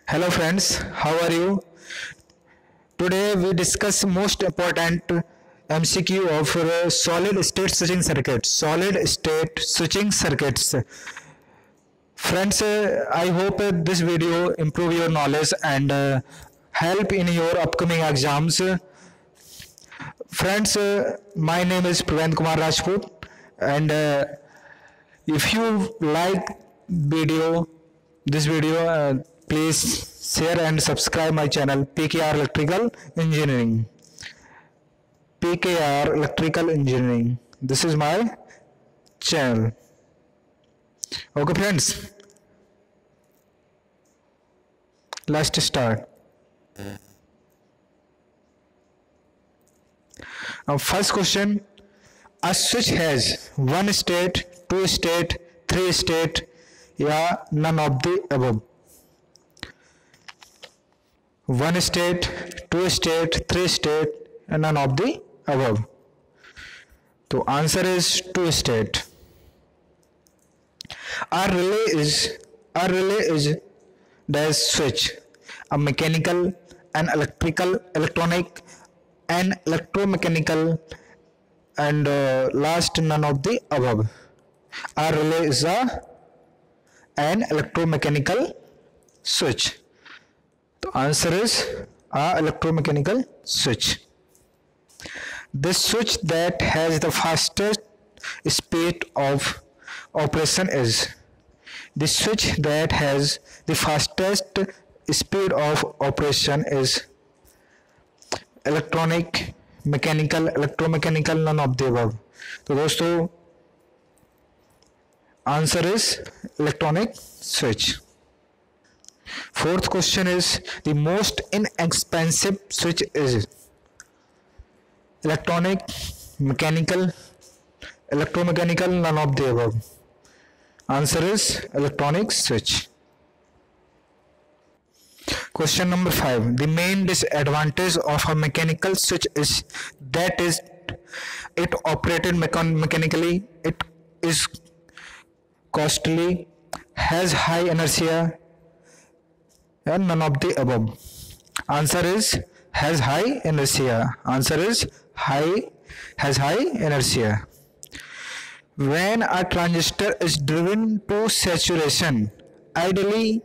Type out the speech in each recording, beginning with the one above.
Hello friends, how are you? Today we discuss most important MCQ of solid state switching circuits. Solid state switching circuits. Friends, I hope this video improve your knowledge and help in your upcoming exams. Friends, my name is Praveen Kumar Rajput, and if you like this video, please share and subscribe my channel PKR Electrical Engineering. PKR Electrical Engineering. This is my channel. Okay, friends. Let's start. Now, first question: a switch has one state, two state, three state, या none of the above. One state, two state, three state, and none of the above. So answer is two state. A relay is the switch, a mechanical, an electrical, electronic, and electromechanical, and last none of the above. A relay is an electromechanical switch. The answer is a electromechanical switch. The switch that has the fastest speed of operation is the switch that has the fastest speed of operation is electronic, mechanical, electromechanical, none of the above. तो दोस्तों answer is electronic switch. Fourth question is the most inexpensive switch is electronic, mechanical, electromechanical, none of the above. Answer is electronic switch. Question number 5. The main disadvantage of a mechanical switch is that it operated mechanically, it is costly, has high inertia, and none of the above. Answer is has high inertia. Answer is has high inertia. When a transistor is driven to saturation, ideally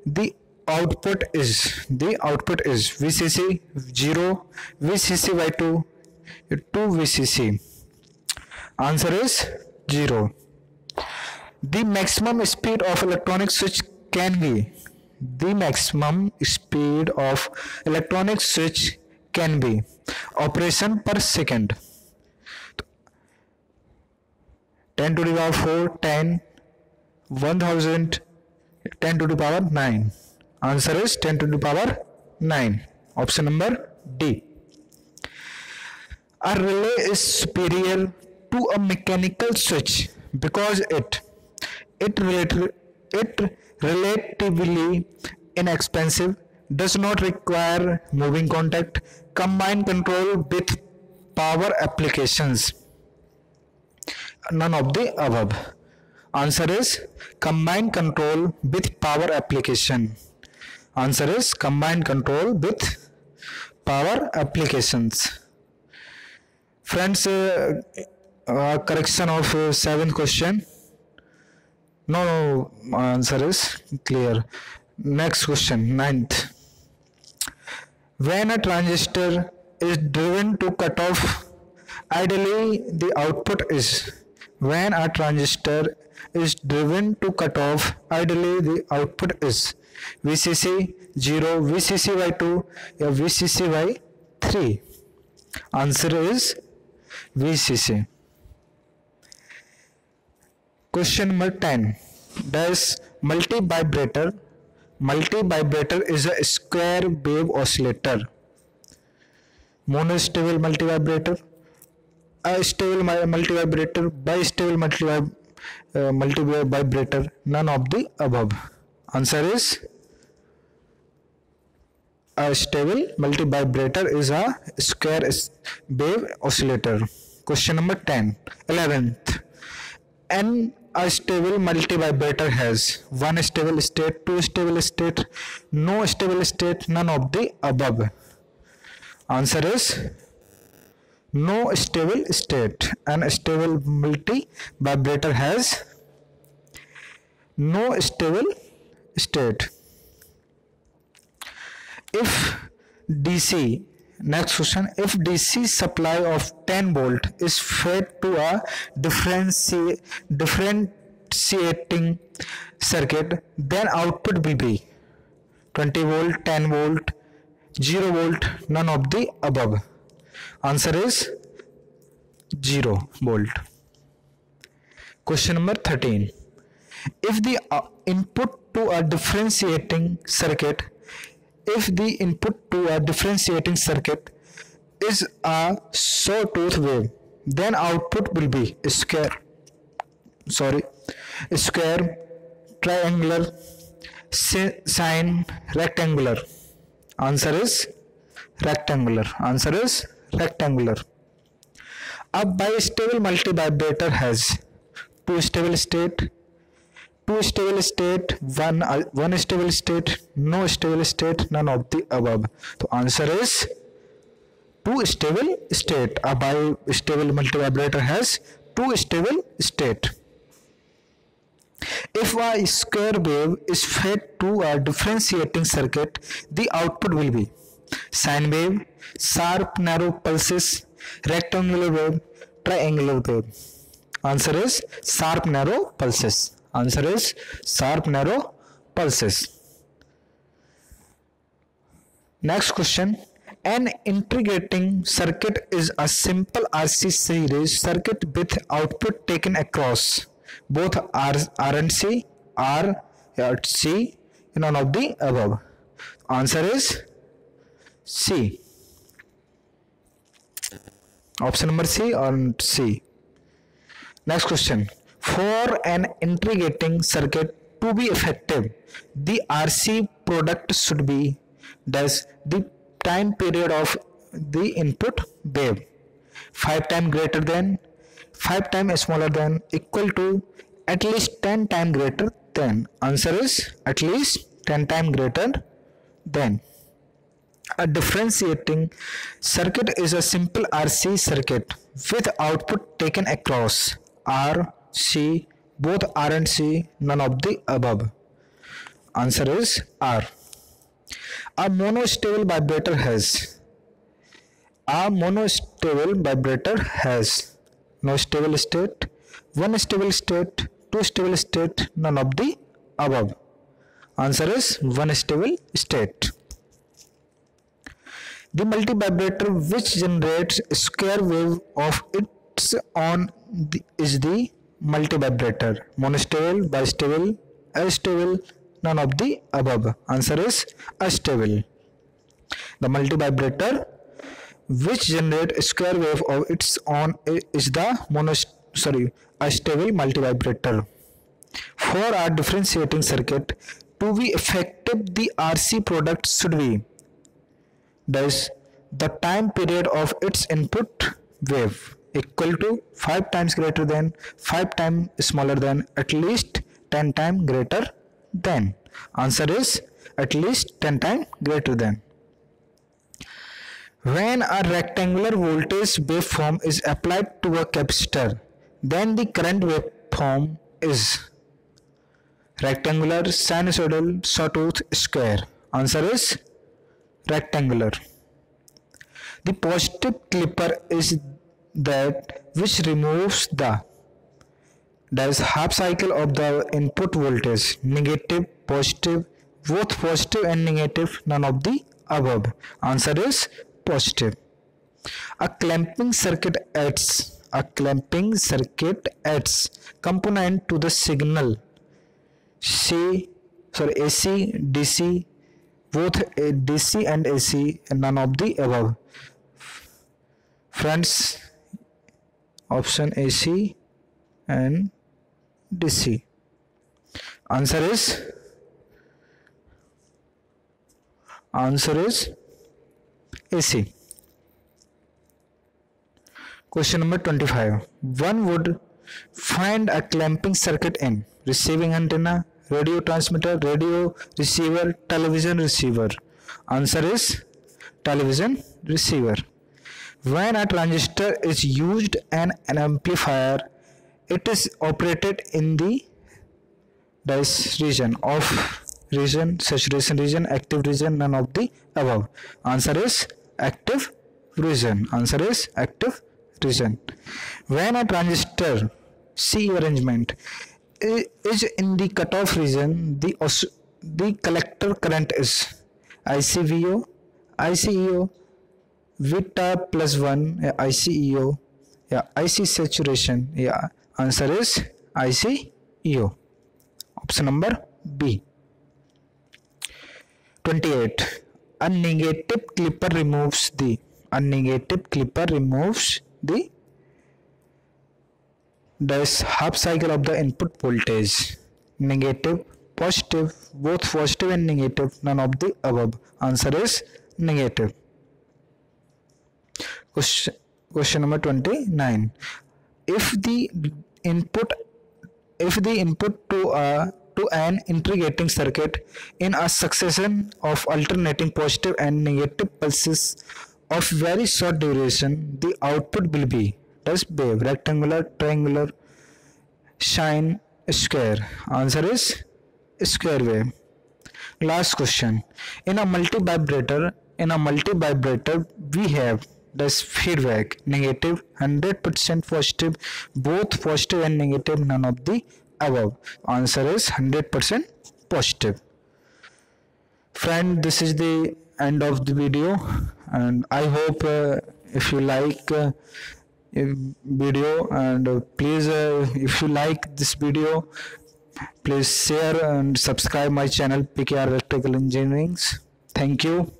the output is VCC 0, VCC by 2 VCC. Answer is 0. The maximum speed of electronic switch can be operation per second 10 to the power 4, 10, 1000, 10 to the power 9. Answer is 10 to the power 9. Option number D. A relay is superior to a mechanical switch because it relatively inexpensive, does not require moving contact, combine control with power applications. None of the above. Answer is combine control with power application. Answer is combine control with power applications. Friends, correction of 7th question. No, answer is clear. Next question, 9th. When a transistor is driven to cut off, ideally the output is. When a transistor is driven to cut off, ideally the output is VCC 0, VCC by 2, or VCC by 3. Answer is VCC. Question number 10. Does multi-vibrator is a square wave oscillator, monostable multi-vibrator, astable multi-vibrator, bistable multi-vibrator, none of the above. Answer is a stable multi-vibrator is a square wave oscillator. Question number 11th. a stable multivibrator has? One stable state, two stable state, no stable state, none of the above. Answer is no stable state. An stable multivibrator has no stable state. If DC, next question, if DC supply of 10 volt is fed to a differentiating circuit, then output will be 20 volt, 10 volt, 0 volt, none of the above. Answer is 0 volt. Question number 13. If the input to a differentiating circuit is a sawtooth wave, then output will be square, triangular, sine, rectangular. Answer is rectangular. A bistable multivibrator has two stable state, one stable state, no stable state, none of the above. So answer is two stable state. A bistable multivibrator has two stable state. If a square wave is fed to a differentiating circuit, the output will be sine wave, sharp narrow pulses, rectangular wave, triangular wave. Answer is sharp narrow pulses. Next question. An integrating circuit is a simple RC series circuit with output taken across both R and C, R and C, none of the above. Answer is C. Option number C or C. Next question. For an integrating circuit to be effective, the RC product should be the time period of the input wave 5 times greater than, 5 times smaller than, equal to, at least 10 times greater than. Answer is at least 10 times greater than. A differentiating circuit is a simple RC circuit with output taken across R, C, both R and C, none of the above. Answer is R. A monostable vibrator has no stable state, one stable state, two stable state, none of the above. Answer is one stable state. The multivibrator which generates a square wave of its own is the multivibrator. Monostable, bistable, astable, none of the above. Answer is astable. The multivibrator which generates a square wave of its own is the astable multivibrator. For a differentiating circuit to be effective, the RC product should be thus the time period of its input wave equal to 5 times greater than, 5 times smaller than, at least 10 times greater than. Answer is at least 10 times greater than. When a rectangular voltage waveform is applied to a capacitor, then the current waveform is rectangular, sinusoidal, sawtooth, square. Answer is rectangular. The positive clipper is that which removes the half cycle of the input voltage. Negative, positive, both positive and negative, none of the above. Answer is positive. A clamping circuit adds component to the signal AC, DC, both DC and AC, and none of the above. Friends, option AC and DC. Answer is AC. Question number 25. One would Find a clamping circuit in receiving antenna, radio transmitter, radio receiver, television receiver. Answer is television receiver. When a transistor is used in an amplifier, it is operated in the region of region, saturation region, active region, none of the above. Answer is active region. Answer is active region. When a transistor C arrangement is in the cutoff region, the collector current is ICVO, ICEO, Vita plus 1, yeah, ICEO, yeah, IC saturation, yeah, answer is ICEO. Option number B. 28. A negative clipper removes the half cycle of the input voltage. Negative, positive, both positive and negative, none of the above. Answer is negative. Question number 29. If the input to an integrating circuit in a succession of alternating positive and negative pulses of very short duration, the output will be wave, rectangular, triangular, sine, square. Answer is square wave. Last question. In a multi vibrator we have this feedback, negative, 100% positive, both positive and negative, none of the above. Answer is 100% positive. Friend, this is the end of the video, and I hope if you like video, and please if you like this video, please share and subscribe my channel PKR Electrical Engineering. Thank you.